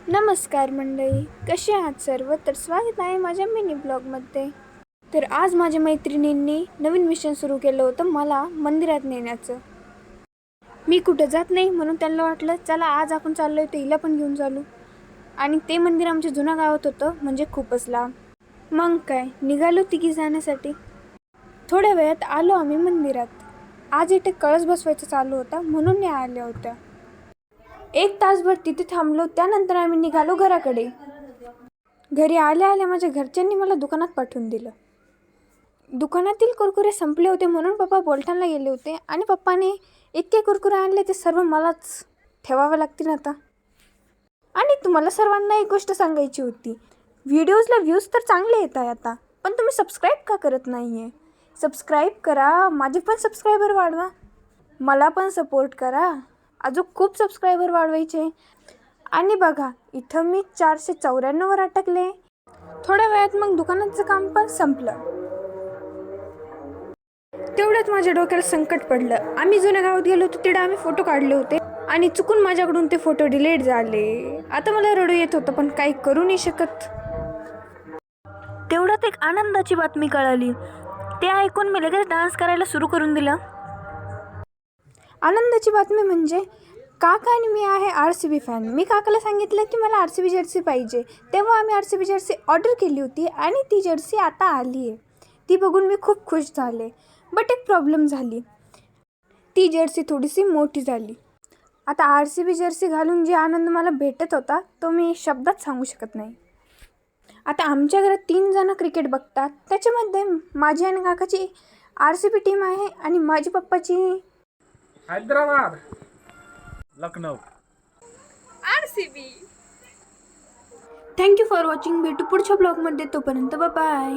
नमस्कार मंडळी, कसे आहात सर्व? तर स्वागत आहे माझ्या मिनी ब्लॉगमध्ये. तर आज माझ्या मैत्रिणींनी नवीन मिशन सुरू केलं होतं मला मंदिरात नेण्याचं. मी कुठं जात नाही म्हणून त्यांना वाटलं चला आज आपण चाललो आहे तर हिला पण घेऊन चालू. आणि ते मंदिर आमच्या जुन्या गावात होतं, म्हणजे खूपच लांब. मग काय निघालो तिघी जाण्यासाठी. थोड्या वेळात आलो आम्ही मंदिरात. आज इथे कळस बसवायचा चालू होता म्हणून नाही आल्या होत्या. 1 तासभर तिथे थांबलो, त्यानंतर आम्ही निघालो घराकडे. घरी आल्या आल्या माझ्या घरच्यांनी मला दुकानात पाठवून दिलं. दुकानातील कुरकुरे संपले होते म्हणून पप्पा बोलताना गेले होते आणि पप्पाने इतके कुरकुरे आणले ते सर्व मलाच ठेवावे लागतील आता. आणि तुम्हाला सर्वांना एक गोष्ट सांगायची होती, व्हिडिओजला व्ह्यूज तर चांगले येत आहे आता, पण तुम्ही सबस्क्राईब का करत नाही आहे? सबस्क्राईब करा, माझे पण सबस्क्रायबर वाढवा, मला पण सपोर्ट करा. अजून खूप सबस्क्रायबर वाढवायचे. आणि बघा इथं मी 494वर अटकले. थोड्या वेळात मग दुकानाचं काम पण संपलं. तेवढ्यात माझ्या डोक्याला संकट पडलं. आम्ही जुन्या गावात गेलो होतो, तिकडे आम्ही फोटो काढले होते आणि चुकून माझ्याकडून ते फोटो डिलीट झाले. आता मला रडू येत होतं पण काही करू नाही शकत. तेवढ्यात एक आनंदाची बातमी कळाली. ते ऐकून मी लगेच डान्स करायला सुरू करून दिलं. आनंदाची बातमी म्हणजे काका आणि मी आहे RCB फॅन. मी काकाला सांगितलं की मला RCB जर्सी पाहिजे. तेव्हा आम्ही RCB जर्सी ऑर्डर केली होती आणि ती जर्सी आता आली आहे. ती बघून मी खूप खुश झाले. बट एक प्रॉब्लेम झाली, ती जर्सी थोडीशी मोठी झाली. आता RCB जर्सी घालून जे आनंद मला भेटत होता तो मी शब्दात सांगू शकत नाही. आता आमच्या घरात 3 जण क्रिकेट बघतात. त्याच्यामध्ये माझी आणि काकाची RCB टीम आहे आणि माझी पप्पाची Hyderabad, Lucknow, RCB. Thank you for watching. भेटू पुढच्या ब्लॉगमध्ये. तोपर्यंत बाय.